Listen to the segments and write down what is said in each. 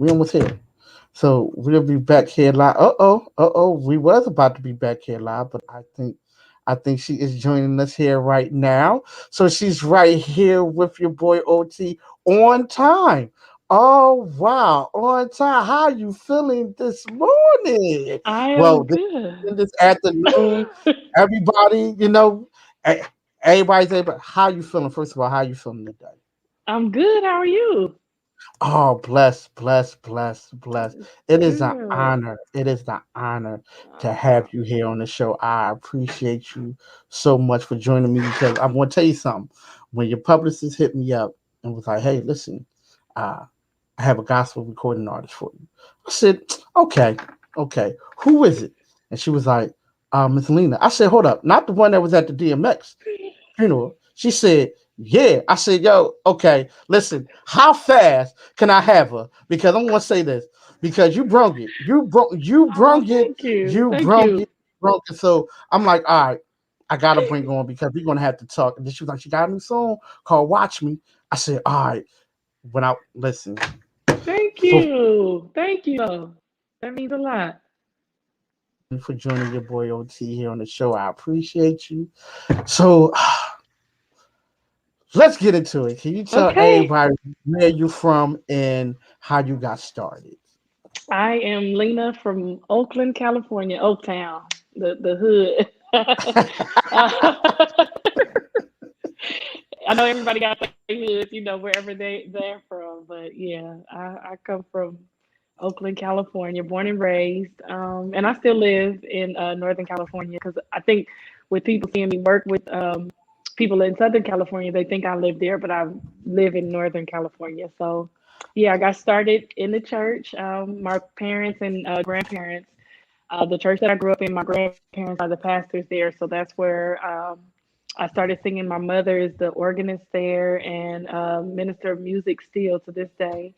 We almost here. So we'll be back here live. We was about to be back here live, but I think she is joining us here right now. So she's right here with your boy OT on time. Oh wow, on time. How you feeling this morning? I Well, am good. this afternoon, everybody, e- everybody's able. How you feeling? First of all, how you feeling today? I'm good. How are you? Oh, bless, bless, bless, bless. It is an Good. honor. It is an honor to Uh, have you here on the show. I appreciate you so much for joining me because I'm going to tell you something. When your publicist hit me up and was like, hey, listen, uh, I have a gospel recording artist for you. I said, okay, okay. Who is it? And she was like, Miss Lena. I said, hold up. Not the one that was at the DMX funeral. She said, yeah. I said, yo, okay, listen, how fast can I have her? Because I'm gonna say this. Because you brung it. You oh, brung it. thank you. You Thank brung you. it. Brung it. So I'm like, all right, I gotta bring her on because we're gonna have to talk. And then she was like, she got a new song called Watch Me. I said, all right, when I listen, Thank for you. Thank you. That means a lot. for joining your boy OT here on the show. I appreciate you. So let's get into it. Can you tell Okay. everybody where you from and how you got started? I am Lena from Oakland, California, Oaktown, the hood. I know everybody got their hoods, wherever they're from. But yeah, I come from Oakland, California, born and raised. And I still live in Northern California because I think with people seeing me work with people in Southern California, they think I live there, but I live in Northern California. So yeah, I got started in the church. My parents and grandparents, the church that I grew up in, my grandparents are the pastors there. So that's where I started singing. My mother is the organist there and minister of music still to this day.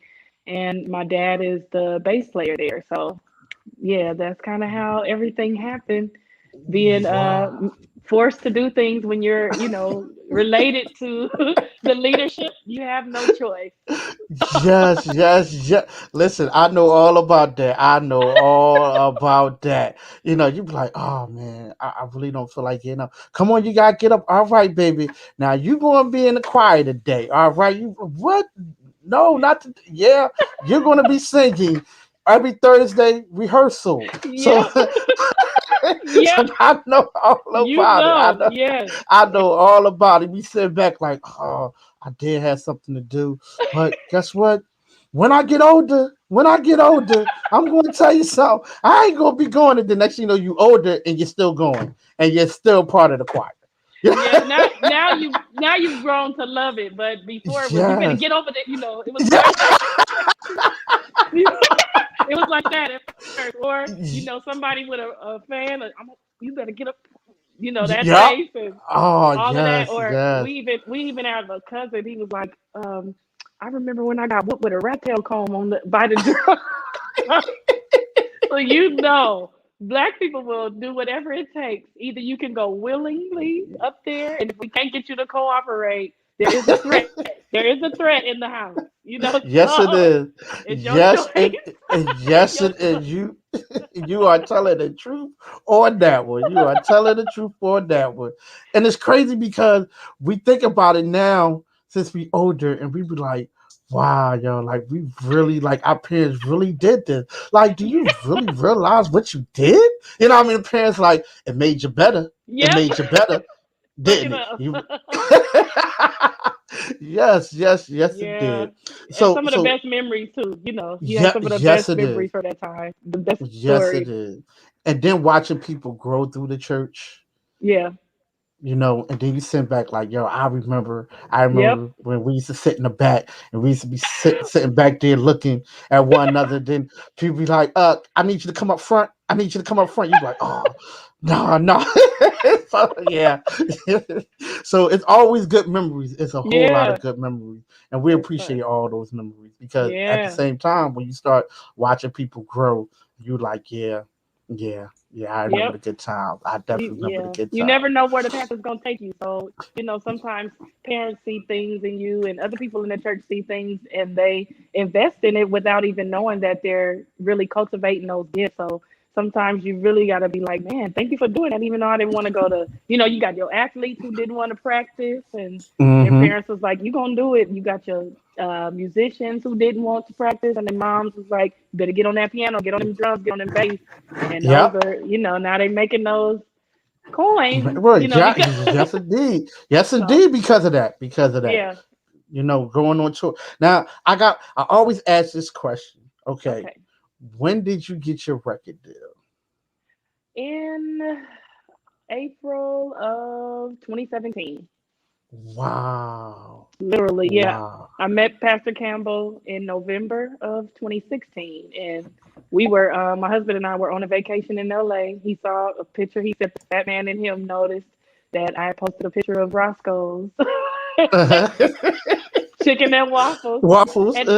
And my dad is the bass player there. So yeah, that's kind of how everything happened. Being Wow. forced to do things when you're, related to the leadership, you have no choice. Yes, yes, yes. Listen, I know all about that. I know all about that. You be like, oh man, I really don't feel like getting up. Come on, you gotta get up. All right, baby. Now you gonna be in the choir today. All right. You what? No, not to, yeah. You're gonna be singing every Thursday rehearsal. So, Yep, yep. so I know all You about it. know, yes. I know all about it. We sit back like, oh, I did have something to do. But guess what? When I get older, I'm going to tell you something. I ain't going to be going. And the next thing you know, you older and you're still going, and you're still part of the choir. Yeah, now you've grown to love it, but before it was you better Yes. get over it. It was like it was like that at first, or somebody with a fan. You better get up. That Yep. face and Oh all of that. yes, Or yes. we even have a cousin. He was like, I remember when I got whooped with a rat tail comb by the drum. So black people will do whatever it takes. Either you can go willingly up there, and if we can't get you to cooperate, there is a threat. There is a threat in the house. Yes, it So is. it's your Yes, choice. and yes, Your it is. choice. You are telling the truth on that one. You are telling the truth on that one. And it's crazy because we think about it now since we older, and we be like, "Wow, yo, like we really like our parents really did this. Like, do you really realize what you did? You know, what I mean, the parents like it made you better. It Yep. made you better, Suck it didn't it? up. You yes, yes, yes, it Yeah. did. And So, some of the so best memories too. You have yeah, some of the yes, best it is. memories for that time. The best Yes, it stories. is. And then watching people grow through the church, Yeah. and then you sit back like, yo, I Yep. remember when we used to sit in the back and we used to be sitting back there looking at one another. Then people be like, I need you to come up front. I need you to come up front. You be like, oh, no, no. So, yeah. So it's always good memories. It's a whole lot Yeah. of good memories. And we Yes, sir. appreciate all those memories because at the Yeah. same time, when you start watching people grow, you like, yeah. Yeah, yeah, I remember Yep. the good times. I definitely remember the Yeah, good you times. never know where the path is gonna take you. So sometimes parents see things in you, and other people in the church see things, and they invest in it without even knowing that they're really cultivating those gifts. So sometimes you really got to be like, man, thank you for doing that, even though I didn't want to go to. You got your athletes who didn't want to practice, and their Mm-hmm. parents was like, you gonna do it. You got your musicians who didn't want to practice, and their moms was like, you better get on that piano, get on them drums, get on them bass. And those Yep. are, now they making those coins, Well, because yes, indeed. Yes, so indeed. Because of that. Because of that. yeah. Going on tour. Now, I always ask this question. Okay, Okay. when did you get your record deal? In April of 2017. Wow. Literally, yeah. Wow. I met Pastor Campbell in November of 2016, and we were, my husband and I were on a vacation in LA. He saw a picture. He said the fat man in him noticed that I had posted a picture of Roscoe's chicken and waffles. Waffles. And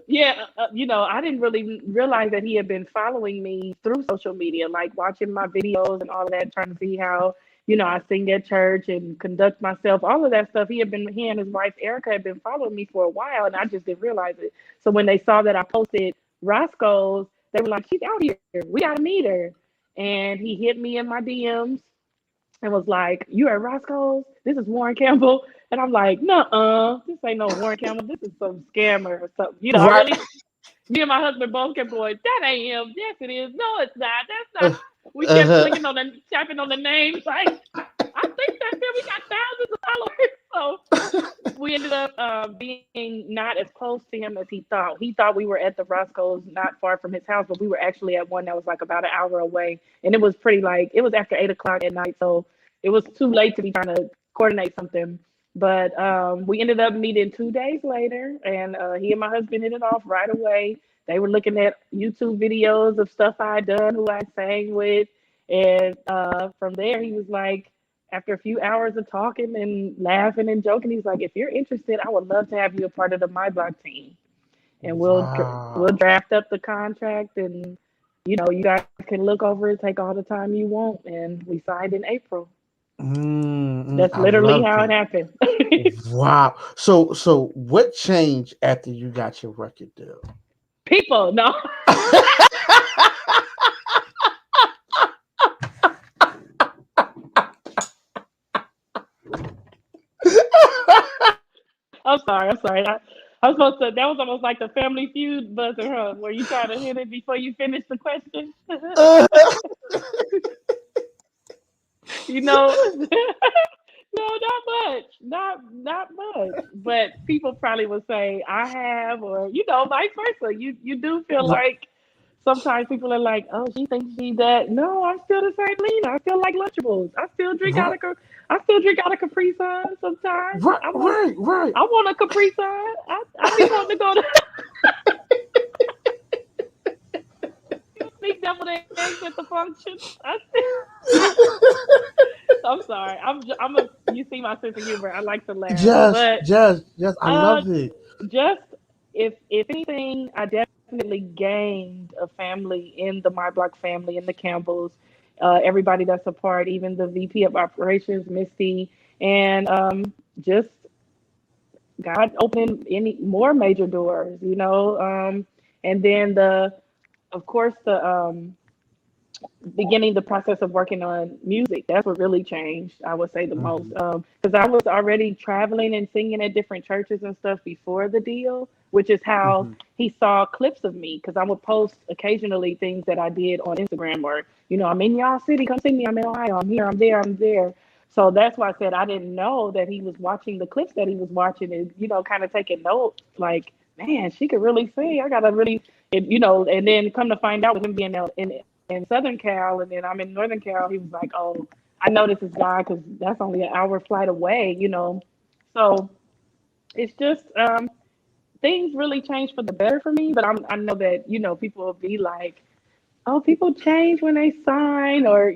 yeah, I didn't really realize that he had been following me through social media, like watching my videos and all of that, trying to see how, I sing at church and conduct myself, all of that stuff. He and his wife, Erica, had been following me for a while, and I just didn't realize it. So when they saw that I posted Roscoe's, they were like, she's out here. We got to meet her. And he hit me in my DMs and was like, "You at Roscoe's? This is Warryn Campbell." And I'm like, "Nuh-uh, this ain't no Warryn Campbell. This is some scammer or something." I right. really, me and my husband both kept going, "That ain't him. Yes, it is. No, it's not. That's not." We kept Uh-huh. clicking on tapping on the names. Like, I think that's it. We got thousands of followers. So we ended up being not as close to him as he thought. He thought we were at the Roscoe's not far from his house, but we were actually at one that was like about an hour away. And it was pretty like, it was after 8 o'clock at night. So it was too late to be trying to coordinate something. But we ended up meeting 2 days later, and he and my husband hit it off right away. They were looking at YouTube videos of stuff I had done, who I sang with. And from there, he was like, after a few hours of talking and laughing and joking, he's like, "If you're interested, I would love to have you a part of the My Block team, and we'll Wow. draft up the contract, and you guys can look over it, take all the time you want." And we signed in April. That's I literally love how it it. happened. Wow. So what changed after you got your record deal? People, no. I'm sorry. I'm sorry. I was supposed to. That was almost like the Family Feud buzzer, huh? Where you try to hit it before you finish the question. you know, no, not much. Not much. But people probably would say I have, or vice versa. You do feel like sometimes people are like, "Oh, she thinks she that." No, I'm still the same Lena. I still like Lunchables. right, I still drink out of Capri Sun sometimes. right, right, right. I want a Capri Sun. I be wanting to go to sneak devil eggs at the function. I'm sorry. You see my sense of humor. I like to laugh, Yes, but yes, yes. I uh, love it. just if anything, I definitely gained a family in the My Block family, in the Campbells. Everybody that's a part, even the VP of operations, Misty, and just God opening any more major doors, and then of course, the beginning the process of working on music. That's what really changed, I would say, the most. Mhm, Because I was already traveling and singing at different churches and stuff before the deal, which is how mhm, he saw clips of me. Because I would post occasionally things that I did on Instagram, or, I'm in y'all city, come see me. I'm in Ohio. I'm here. I'm there. I'm there. So that's why I said I didn't know that he was watching the clips that he was watching and, kind of taking notes like, man, she could really sing. I got to really, and then come to find out with him being in Southern Cal, and then I'm in Northern Cal. He was like, "Oh, I know this is God because that's only an hour flight away." So it's just things really changed for the better for me. But I know that people will be like, "Oh, people change when they sign," or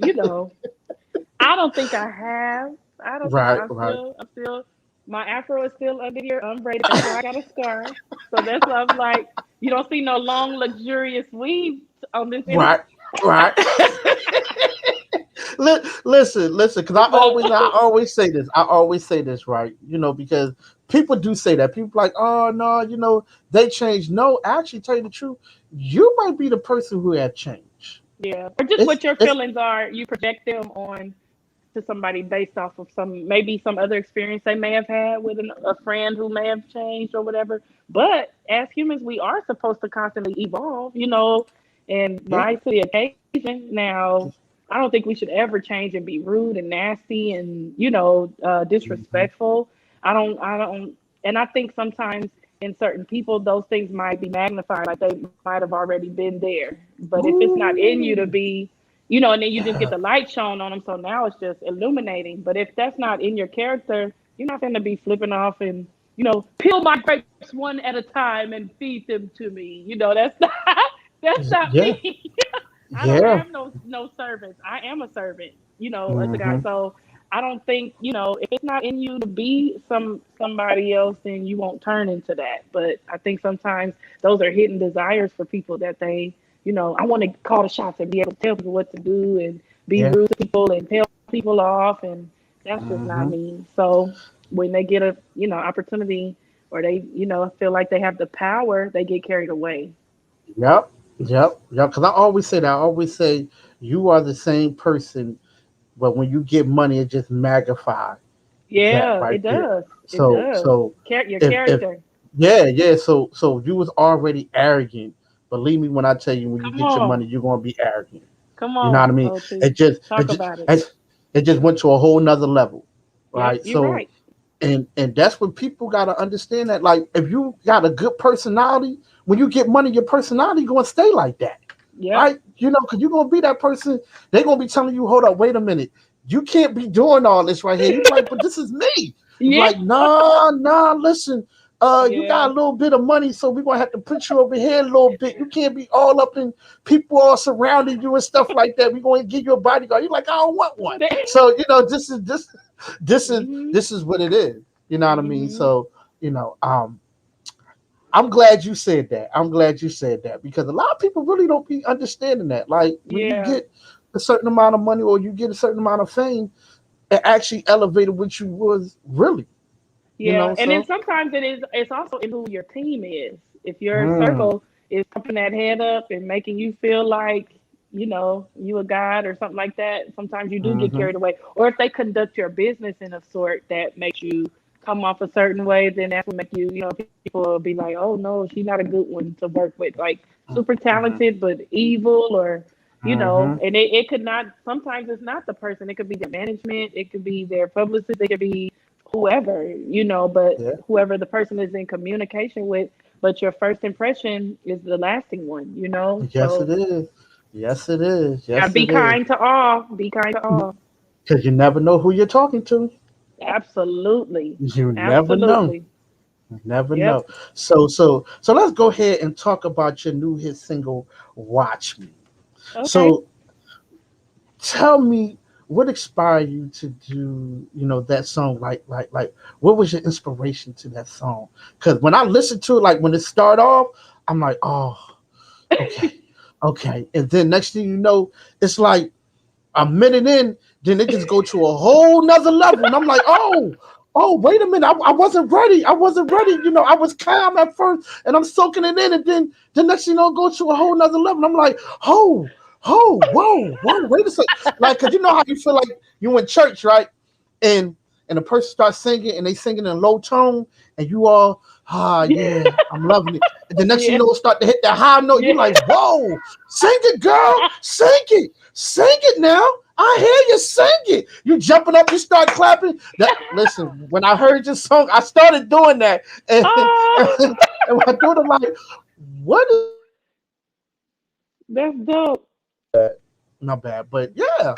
I don't think I have. I don't think right, I right. still. I'm still. My afro is still under here, unbraided. That's why I got a scarf. So that's why I'm like, you don't see no long, luxurious weave on this. Right, right. Listen, because But I always say this. I always say this, right? Because people do say that. People like, oh no, they changed. No, actually, tell you the truth, you might be the person who have changed. yeah, or just It's what your it's feelings are, you project them on to somebody based off of maybe some other experience they may have had with a friend who may have changed or whatever. But as humans, we are supposed to constantly evolve, and yeah. rise to the occasion. Now, I don't think we should ever change and be rude and nasty and Mhm. disrespectful. I don't, and I think sometimes in certain people those things might be magnified, like they might have already been there. But if it's not in you to Ooh, be, and then you just get yeah, the light shown on them. So now it's just illuminating. But if that's not in your character, you're not going to be flipping off and, peel my grapes one at a time and feed them to me. That's not, that's not yeah, me. I don't yeah. have no servants. I am a servant, unto God. Hmm. So I don't think, if it's not in you to be somebody else, then you won't turn into that. But I think sometimes those are hidden desires for people that they, I want to call the shots and be able to tell people what to do and be Yeah. rude to people and tell people off, and that's just not Hmm. me. So when they get a opportunity, or they feel like they have the power, they get carried away. Yep. Yep. Because I always say that. I always say you are the same person, but when you get money, it just magnifies that Yeah, right it there. does. It So does. so Your if character. yeah. So you was already arrogant. Believe me when I tell you, when you Come get your money, on. you're gonna be arrogant. Come You know what I on, mean? OT. It Talk just about it. it just went to a whole nother level, Yep, right? you're So right. and that's what people gotta understand that like if you got a good personality, when you get money, your personality gonna stay like that, Yep. right? Because you're gonna be that person. They're gonna be telling you, hold up, wait a minute, you can't be doing all this right here. You be like, but this is me. It's Yeah. like, nah, listen. You Yeah. got a little bit of money, so we're gonna have to put you over here a little bit. You can't be all up in people all surrounding you and stuff like that. We're gonna give you a bodyguard. You're like, I don't want one. So Mhm. this is what it is. You know what I mean? Mhm. So you know, I'm glad you said that. I'm glad you said that because a lot of people really don't be understanding that. Like when you Yeah. get a certain amount of money or you get a certain amount of fame, it actually elevated what you was really. Yeah, and then So sometimes it's also in who your team is. If your mm, circle is pumping that head up and making you feel like, you a god or something like that, sometimes you do get hmm carried away. Or if they conduct your business in a sort that makes you come off a certain way, then that's what make you, people will be like, oh no, she's not a good one to work with. Like super talented but evil, or hmm and it could not, sometimes it's not the person, it could be their management, it could be their publicist, it could be whoever, but yeah, whoever the person is in communication with, but your first impression is the lasting one, yes it So is. Yes it is. gotta Yes be it is. kind to all. Be kind to all. Because you never know who you're talking to. Absolutely. You never know. Absolutely. Never Yep. know. So let's go ahead and talk about your new hit single, "Watch Me." Okay. So tell me what inspired you to do that song, like what was your inspiration to that song? Because when I listen to it, like when it start off, I'm like, oh, okay, and then next thing you know, it's like a minute in, then it just go to a whole nother level, and I'm like, oh, wait a minute, I wasn't ready, I was calm at first, and I'm soaking it in, and then the next thing go to a whole nother level, and I'm like, whoa, wait a second, like, cause you know how you feel like you in church, right? And and the person starts singing, and they singing in low tone, and you all, yeah, I'm loving it. And the next thing Yeah. start to hit that high note. You Yeah. like, whoa, sing it, girl, sing it now. I hear you sing it. You jumping up, you start clapping. That listen, when I heard your song, I started doing that, and, Oh, and when I do it, I'm like, what is that's dope. not bad, but yeah,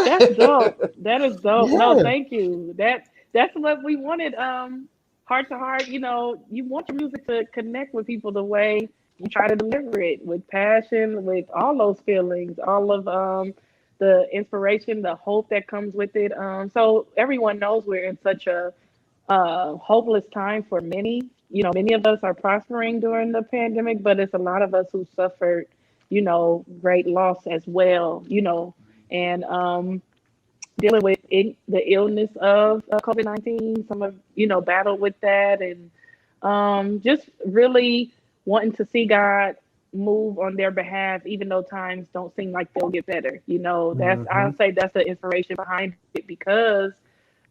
That's yeah, dope. That is dope. No, yeah. thank you. That's what we wanted. Heart to heart. You want your music to connect with people the way you try to deliver it, with passion, with all those feelings, all of the inspiration, the hope that comes with it. So everyone knows we're in such a hopeless time for many. Many of us are prospering during the pandemic, but it's a lot of us who suffered, great loss as well. And dealing with the illness of COVID-19. Some have, battled with that, and just really wanting to see God move on their behalf, even though times don't seem like they'll get better. Mm-hmm. I'll say that's the inspiration behind it because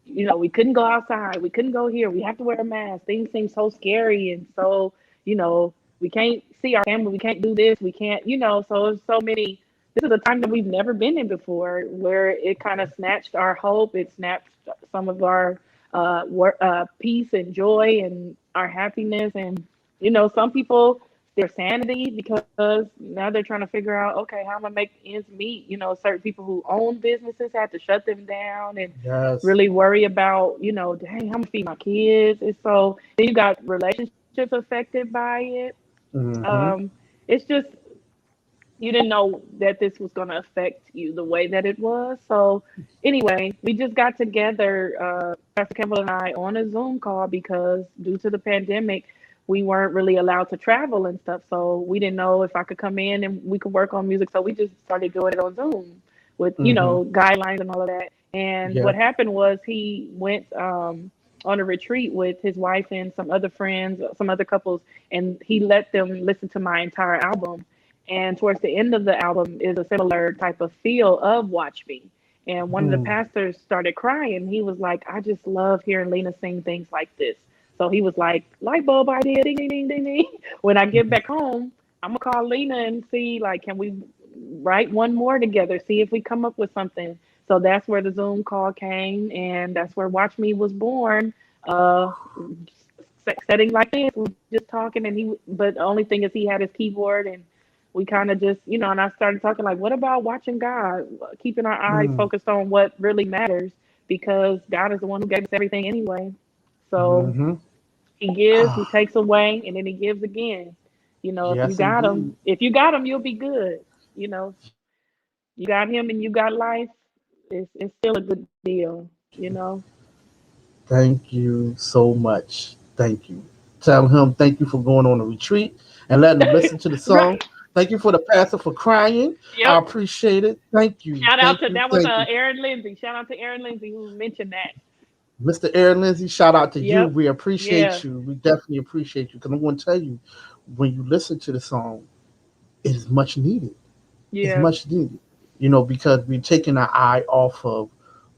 we couldn't go outside. We couldn't go here. We have to wear a mask. Things seem so scary. And so, we can't see our family. We can't do this. We can't, so it's so many. This is a time that we've never been in before where it kind of snatched our hope. It snatched some of our peace and joy and our happiness. And, some people, their sanity because now they're trying to figure out, okay, how am I make ends meet? Certain people who own businesses had to shut them down and Yes. really worry about, dang, how am I feed my kids? And so then you got relationships affected by it. Mm-hmm. Um, it's just you didn't know that this was going to affect you the way that it was. So anyway, we just got together, Pastor Campbell and I, on a Zoom call because due to the pandemic, we weren't really allowed to travel and stuff. So we didn't know if I could come in and we could work on music. So we just started doing it on Zoom with, Mm-hmm. guidelines and all of that. And Yeah. what happened was he went on a retreat with his wife and some other friends, some other couples, and he let them listen to my entire album. And towards the end of the album is a similar type of feel of Watch Me. And one of the Mm. pastors started crying. He was like, I just love hearing Lena sing things like this. So he was like, light bulb idea, ding, ding, ding, ding, ding. When I get back home, I'm going to call Lena and see, like, can we write one more together, see if we come up with something. So that's where the Zoom call came, and that's where Watch Me was born. Uh, Setting like this, we just talking, and but the only thing is he had his keyboard, and we kind of just, and I started talking like, what about watching God, keeping our eyes Mm. focused on what really matters, because God is the one who gave us everything anyway. So Mm-hmm. he gives, he Ah, takes away, and then he gives again. If you yes, got indeed. him, you'll be good. You know, you got him and you got life. It's still a good deal. Thank you so much. Thank you. Tell him thank you for going on a retreat and letting him listen to the song. Right. Thank you for the pastor for crying. I Yep. appreciate it. Thank you. Shout out Thank to you. that was Thank you. Aaron Lindsay. Shout out to Aaron Lindsay who mentioned that. Mr. Aaron Lindsay, shout out to you. Yep. We appreciate Yeah. you. We definitely appreciate you. Because I'm going to tell you, when you listen to the song, it is much needed. It's Yeah. much needed. Because we're taking our eye off of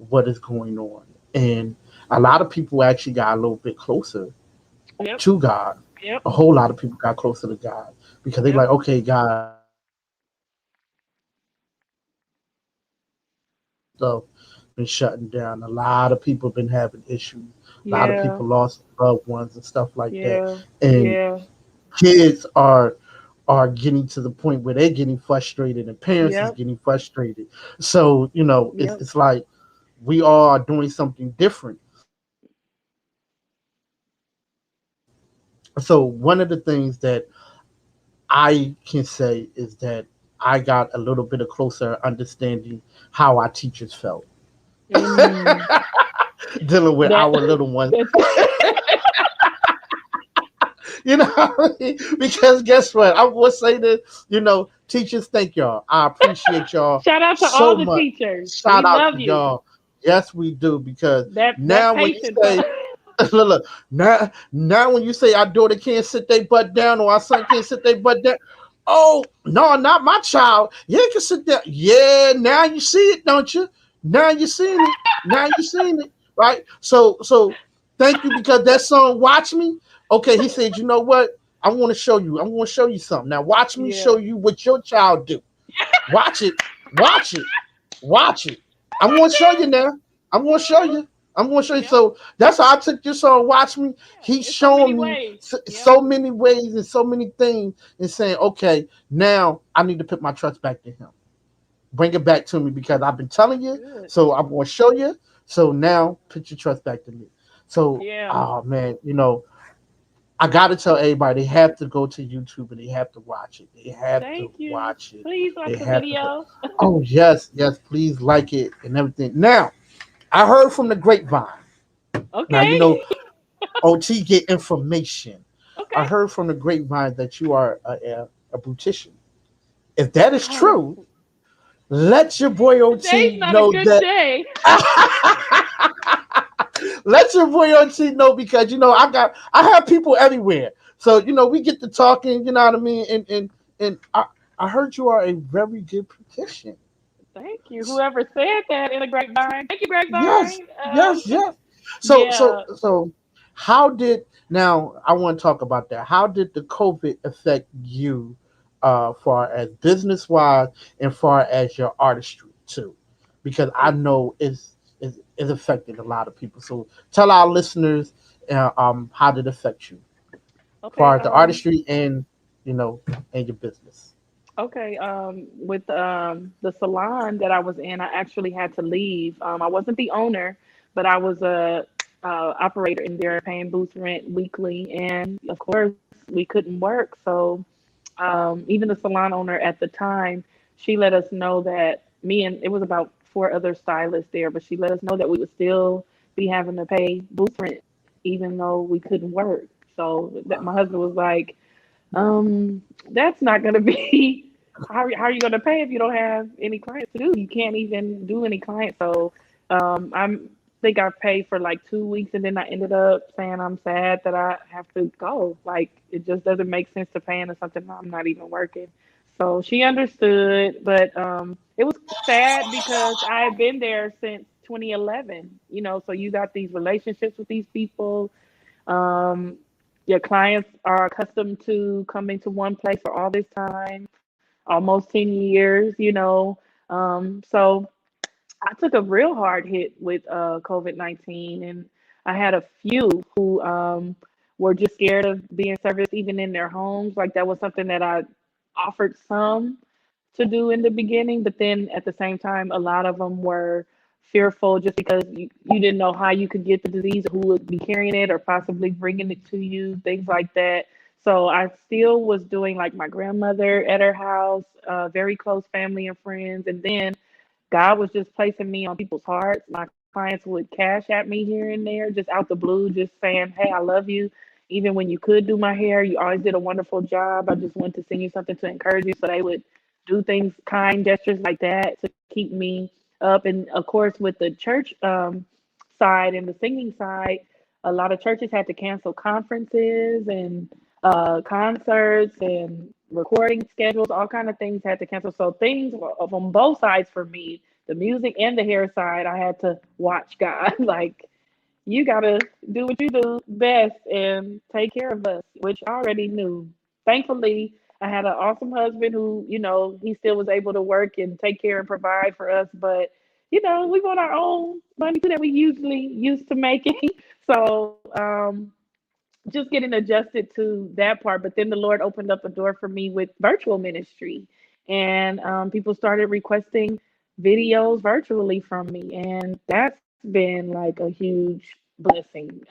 what is going on. And a lot of people actually got a little bit closer Yep. to God. Yep. A whole lot of people got closer to God because they're Yep. like, okay, God, stuff been shutting down. A lot of people been having issues. A lot of Yeah. people lost loved ones and stuff like that. Yeah. And Yeah. kids are getting to the point where they're getting frustrated and parents is Yep. getting frustrated. So, it's Yep. it's like we all are doing something different. So one of the things that I can say is that I got a little bit of closer understanding how our teachers felt Mm. dealing with That our little ones. that's Because guess what? I will say this, teachers, thank y'all. I appreciate y'all shout out to all so the much. teachers. We Shout out love to you. y'all. Yes, we do. Because That now when you patience. say, look, now when you say our daughter can't sit their butt down or our son can't sit their butt down, oh no, not my child. Yeah, you can sit down. Yeah, now you see it, don't you? Now you seen it. Now you seen it, right? So thank you because that song "Watch Me." Okay, he said, you know what? I want to show you. I want to show you something. Now watch me show Yeah. you what your child do. Watch it. Watch it. Watch it. I'm going to show you now. I'm going to show you. I'm going to show you. Yep. So that's how I took this song. Watch me. He's Yeah. It's so many showing me ways. Yep. so many ways and so many things and saying, okay, now I need to put my trust back to him. Bring it back to me because I've been telling you. Good. So I'm going to show you. So now put your trust back to me. So, Yeah. oh man, I got to tell everybody they have to go to YouTube and they have to watch it. They have to Thank you. watch it. Please They like the have to. video. Oh yes, yes. Please like it and everything. Now, I heard from the grapevine. Now Okay. OT get information. I Okay. heard from the grapevine that you are a beautician. If that is Oh, true, let your boy Today's OT not a know good that. day. Let your boy OT know because I have people everywhere. So we get to talking. You know what I mean? And I heard you are a very good beautician. Thank you. Whoever said that in a grapevine. Thank you, Yes, grapevine. yes. So so Yeah. so how did now I want to talk about that. How did the COVID affect you far as business wise and far as your artistry too? Because I Oh, know it's affected a lot of people. So tell our listeners how did it affect you okay. far as the artistry and you know and your business. Okay. With the salon that I was in, I actually had to leave. I wasn't the owner, but I was a operator in there, paying booth rent weekly, and of course we couldn't work. So even the salon owner at the time, she let us know that me and it was about four other stylists there, but she let us know that we would still be having to pay booth rent even though we couldn't work. So that my husband was like, that's not gonna be how are you gonna pay if you don't have any clients to do? You can't even do any clients. So I'm think I paid for like 2 weeks and then I ended up saying I'm sad that I have to go. Like it just doesn't make sense to pay into something I'm not even working. So she understood, but it was sad because I had been there since 2011. So you got these relationships with these people. um, your clients are accustomed to coming to one place for all this time, almost 10 years. So I took a real hard hit with COVID-19, and I had a few who were just scared of being serviced even in their homes. Like that was something that I offered some to do in the beginning, but then at the same time, a lot of them were fearful just because you didn't know how you could get the disease, or who would be carrying it, or possibly bringing it to you, things like that. So I still was doing like my grandmother at her house, very close family and friends, and then God was just placing me on people's hearts. My clients would cash at me here and there, just out the blue, just saying, "Hey, I love you." Even when you could do my hair, you always did a wonderful job. I just wanted to send you something to encourage you. So they would do things, kind gestures like that to keep me up. And of course, with the church side and the singing side, a lot of churches had to cancel conferences and concerts and recording schedules, all kind of things had to cancel. So things were on both sides for me, the music and the hair side. I had to watch God, like you gotta do what you do best and take care of us, which I already knew. Thankfully, I had an awesome husband who, he still was able to work and take care and provide for us. But, we want our own money too that we usually used to making. So, just getting adjusted to that part. But then the Lord opened up a door for me with virtual ministry, and people started requesting videos virtually from me, and that's been like a huge blessing.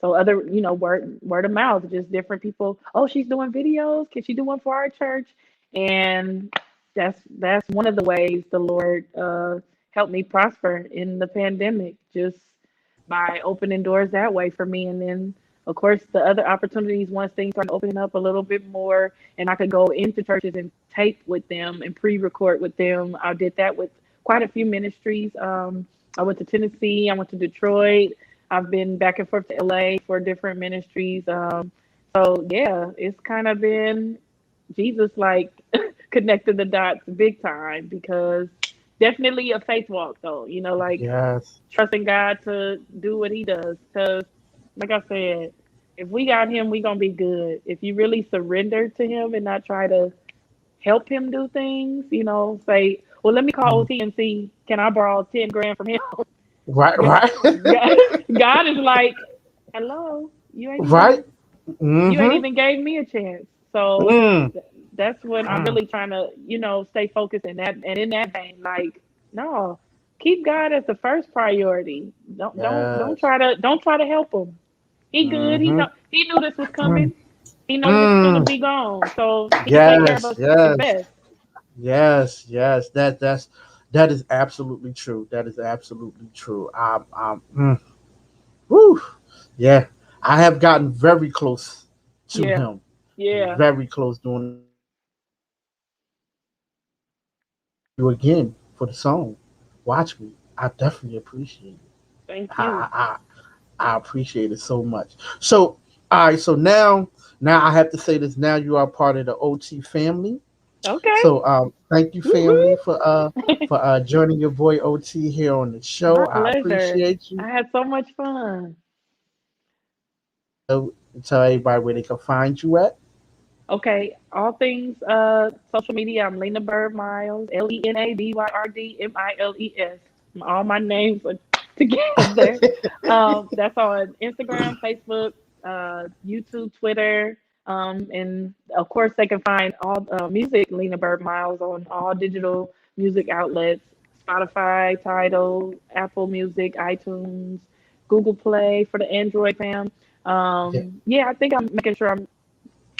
So other, word of mouth, just different people. Oh, she's doing videos. Can she do one for our church? And that's one of the ways the Lord helped me prosper in the pandemic, just by opening doors that way for me. And then, of course, the other opportunities once things started opening up a little bit more, and I could go into churches and tape with them and pre-record with them. I did that with quite a few ministries. I went to Tennessee. I went to Detroit. I've been back and forth to LA for different ministries. So yeah, it's kind of been Jesus like connected the dots big time, because definitely a faith walk though. Like Yes. trusting God to do what He does. Because, like I said, if we got Him, we gonna be good. If you really surrender to Him and not try to help Him do things, say, well, let me call Mm. OT and see, can I borrow 10 grand from him? Right, God, right. God, God is like, hello, Right. you ain't Mm-hmm. even gave me a chance. So Mm. that's when I'm Mm. really trying to, stay focused in that, and in that vein, like, no, keep God as the first priority. Yes. Don't try to help him. He good. Mm-hmm. He knew this was Mm. coming. He know we was gonna Mm. be gone. So he can take care of Yes, us yes, best. yes. That is absolutely true. That is absolutely true. Whew, yeah, I have gotten very close to Yeah. him, Yeah. very close during this time. I have gotten very close to him. you again for the song. Watch me. I definitely appreciate it. Thank you. I, I appreciate it so much. So, all right. So now I have to say this. Now you are part of the OT family. Okay. So, thank you, family, Woo-woo. for joining your boy OT here on the My show. I pleasure. appreciate you. I had so much fun. So, tell everybody where they can find you at. Okay, all things social media. I'm Lena Byrd Miles, LenaByrd Miles. All my names are together. That's on Instagram, Facebook, YouTube, Twitter, and of course they can find all music Lena Byrd Miles on all digital music outlets: Spotify, Tidal, Apple Music, iTunes, Google Play for the Android fam. Yeah. Yeah, I think I'm making sure I'm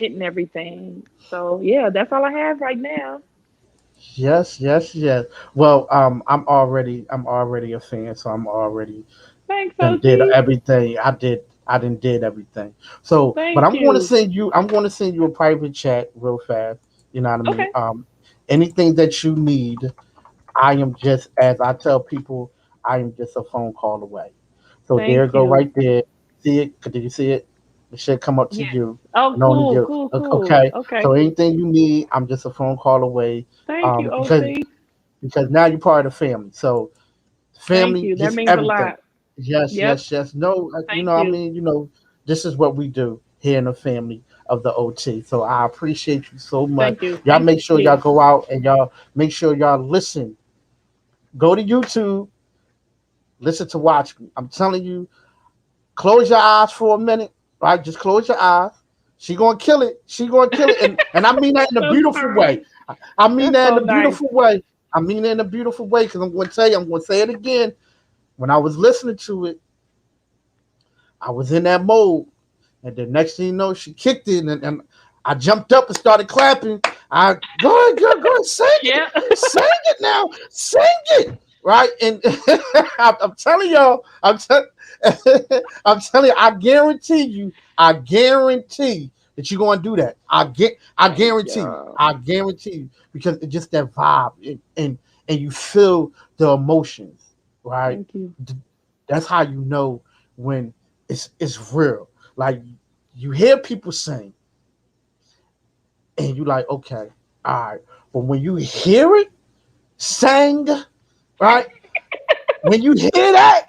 hitting everything. So yeah, that's all I have right now. Yes, yes, yes. Well, I'm already a fan, so I'm already Thanks, done did OT. everything. I didn't did everything. So, but Thank you. I'm going to send you a private chat real fast. You know what I mean? Okay. Anything that you need, I am just, as I tell people, I am just a phone call away. So there, Thank go you. right there. See it? Did you see it? It should come up to Yes. you Oh, and only cool, you. cool, cool. Okay. Okay. So anything you need, I'm just a phone call away. Thank you, Because OT. now you're part of the family. So Thank family you. That gets means a everything. lot. Yes, Yep. yes, yes. No, Thank you. this is what we do here in the family of the OT. So I appreciate you so much. Thank you. Y'all Thank make sure y'all you. go out and y'all make sure y'all listen. Go to YouTube, listen to Watch Me. I'm telling you, close your eyes for a minute, right? Just close your eyes. She gonna kill it. She gonna kill it, and I mean that in a That's beautiful way. kind. I mean That's that in so a nice. beautiful way. I mean it in a beautiful way because I'm gonna tell you. I'm gonna say it again. When I was listening to it, I was in that mode. And the next thing you know, she kicked it, and I jumped up and started clapping. I go ahead, Yeah. sing it now, sing it, right? And I'm telling y'all, I'm telling you, I guarantee that you're gonna do that. Thank you. I guarantee you, because it's just that vibe, and you feel the emotions, right? Thank you. That's how you know when it's real. Like you hear people sing, and you like, okay, all right. But when you hear it sang, right? When you hear that,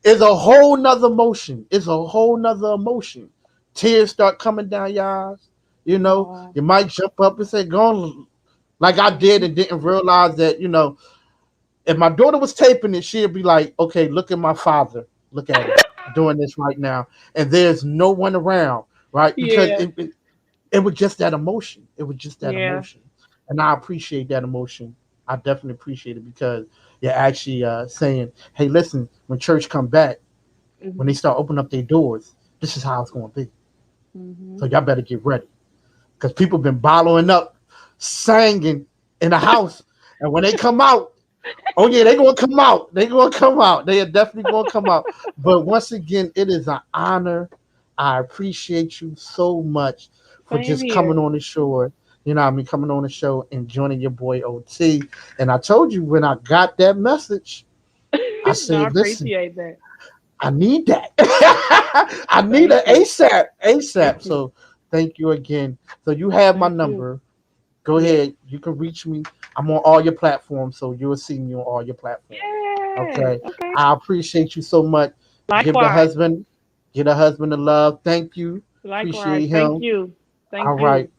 it's a whole nother emotion. It's a whole nother emotion. Tears start coming down your eyes. You know, Oh, you might jump up and say, "Go on," like I did, mhm. and didn't realize that. If my daughter was taping it, she'd be like, "Okay, look at my father. Look at him doing this right now," and there's no one around, right? Because Yeah. it was just that emotion. It was just that Yeah. emotion, and I appreciate that emotion. I definitely appreciate it because you're actually saying, "Hey, listen, when church come back, when they Mhm. start opening up their doors, this is how it's going to be. So Mhm. y'all better get ready because people been bottling up, singing in the house, and when they come out, oh yeah, they gonna come out. They gonna come out. They are definitely gonna come out. But once again, it is an honor. I appreciate you so much for Same just coming here. on the show. You know, what I mean, coming on the show and joining your boy OT. And I told you when I got that message, I No, I said, "Listen, appreciate that. I need that. I need Thank it you. ASAP, Thank ASAP." you. So thank you again. So you have my Thank you. number. Go Yes. ahead. You can reach me. I'm on all your platforms, so you'll see me on all your platforms. Yes. Okay. Okay. I appreciate you so much. Give the Likewise. husband, give the husband the love. Thank you. Likewise. Appreciate Thank him. you. Thank All right. you.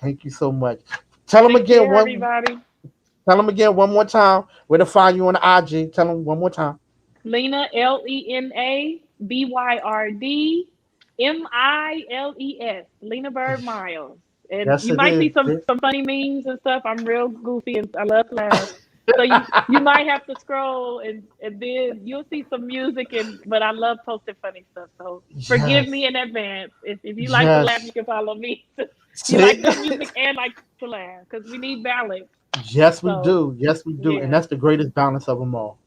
Thank you so much. Tell him Take again care, one. everybody. Tell him again one more time where to find you on the IG. Tell him one more time. Lena, LenaByrdMiles. Lena Byrd Miles. And Yes, you it might is. see some funny memes and stuff. I'm real goofy and I love to laugh. So you might have to scroll and then you'll see some music but I love posting funny stuff. So forgive Yes. me in advance. If you like to laugh, you Yes. can follow me. You See? like good music and like to laugh because we need balance. Yes, we So do. Yes, we do. And yeah, that's the greatest balance of them all.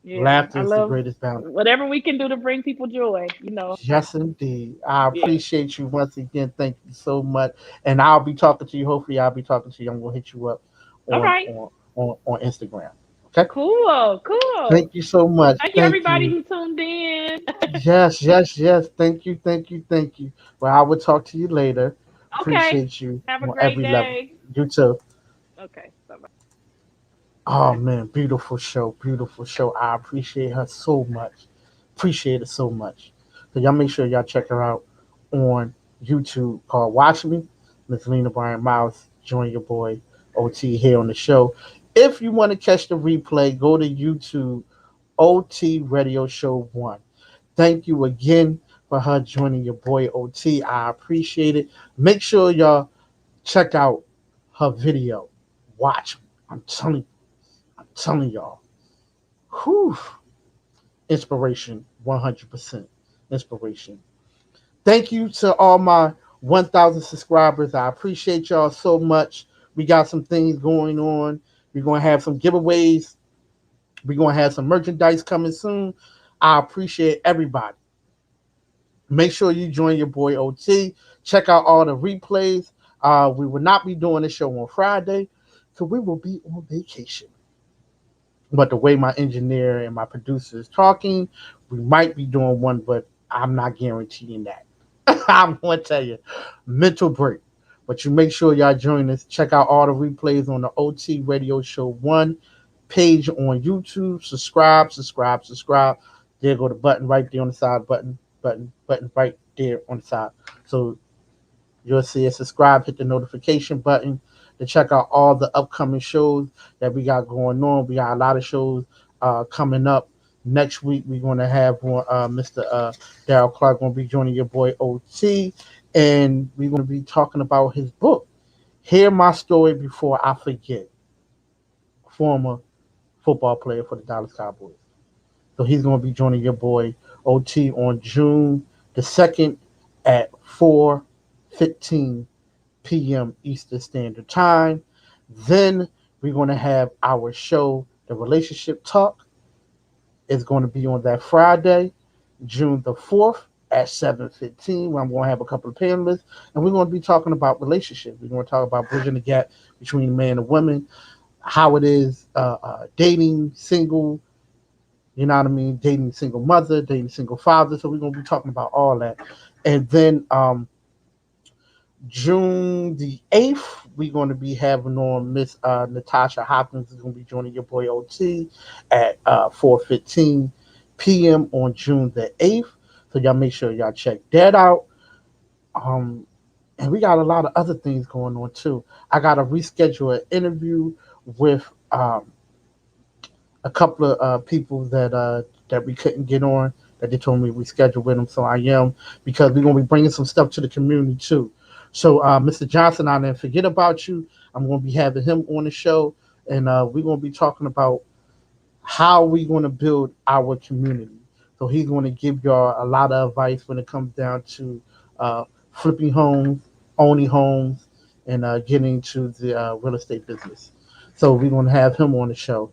yeah. Laughter I is the love greatest balance. whatever we can do to bring people joy. Yes, indeed. I Yeah. appreciate you once again. Thank you so much. And I'll be talking to you. Hopefully, I'll be talking to you. I'm going to hit you up All on right. on on Instagram. Okay. Cool. Cool. Thank you so much. Thank you, Thank everybody you. who tuned in. Yes, yes, yes. Thank you, thank you, thank you. Well, I will talk to you later. Okay. Appreciate you Have a on great every level. day. You too. Okay. Bye bye. Oh man, beautiful show, beautiful show. I appreciate her so much. Appreciate it so much. So y'all make sure y'all check her out on YouTube called Watch Me. Miss Lena Byrd Miles, join your boy OT here on the show. If you want to catch the replay, go to YouTube OT Radio Show 1. Thank you again for her joining your boy OT. I appreciate it. Make sure y'all check out her video. Watch me. I'm telling y'all. Whew. Inspiration, 100% inspiration. Thank you to all my 1,000 subscribers. I appreciate y'all so much. We got some things going on. We're going to have some giveaways. We're going to have some merchandise coming soon. I appreciate everybody. Make sure you join your boy OT. Check out all the replays. We will not be doing the show on Friday because we will be on vacation. But the way my engineer and my producer is talking, we might be doing one, but I'm not guaranteeing that. I'm going to tell you, mental break. But you make sure y'all join us. Check out all the replays on the OT Radio Show 1 page on YouTube. Subscribe, subscribe, subscribe. There go the button right there on the side. Button right there on the side. So you'll see a subscribe, hit the notification button to check out all the upcoming shows that we got going on. We got a lot of shows coming up. Next week, we're going to have Mr. Daryl Clark going to be joining your boy OT, and we're going to be talking about his book, Hear My Story Before I Forget, former football player for the Dallas Cowboys. So he's going to be joining your boy OT on June the 2nd at 4:15 p.m. Eastern Standard Time. Then we're going to have our show, The Relationship Talk. It's going to be on that Friday, June the 4th at 7:15, where I'm going to have a couple of panelists, and we're going to be talking about relationships. We're going to talk about bridging the gap between man and woman, how it is dating single, you know what I mean, dating single mother, dating single father. So we're going to be talking about all that. And then June the 8th, we're going to be having on Miss Natasha Hopkins is going to be joining your boy OT at 4:15 p.m. on June the 8th. So y'all make sure y'all check that out. Um, and we got a lot of other things going on too. I got to reschedule an interview with a couple of people that we couldn't get on that they told me we scheduled with them. So I am because we're gonna be bringing some stuff to the community too. So Mr. Johnson, I didn't forget about you. I'm gonna be having him on the show, and we're gonna be talking about how we're gonna build our community. So he's gonna give y'all a lot of advice when it comes down to flipping homes, owning homes, and getting into the real estate business. So we're gonna have him on the show.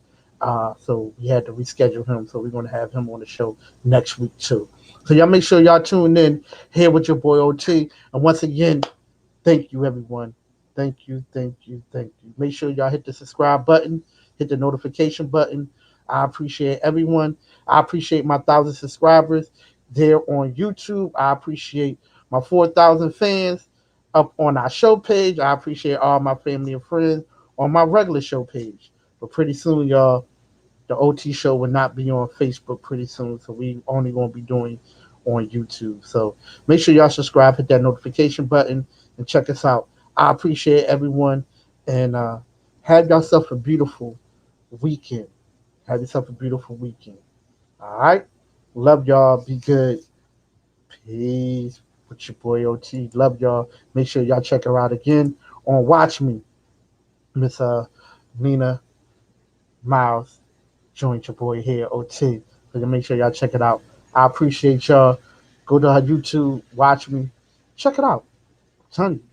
So we had to reschedule him. So we're gonna have him on the show next week too. So y'all make sure y'all tune in here with your boy OT. And once again, thank you everyone. Thank you, thank you, thank you. Make sure y'all hit the subscribe button, hit the notification button. I appreciate everyone. I appreciate my 1,000 subscribers there on YouTube. I appreciate my 4,000 fans up on our show page. I appreciate all my family and friends on my regular show page. But pretty soon, y'all, the OT show will not be on Facebook pretty soon. So we only going to be doing on YouTube. So make sure y'all subscribe, hit that notification button, and check us out. I appreciate everyone, and have yourself a beautiful weekend. Have yourself a beautiful weekend. All right. Love y'all. Be good. Peace. With your boy OT. Love y'all. Make sure y'all check her out again on Watch Me. Miss Lena Miles joined your boy here, OT. So you make sure y'all check it out. I appreciate y'all. Go to her YouTube, watch me. Check it out. I'm telling you.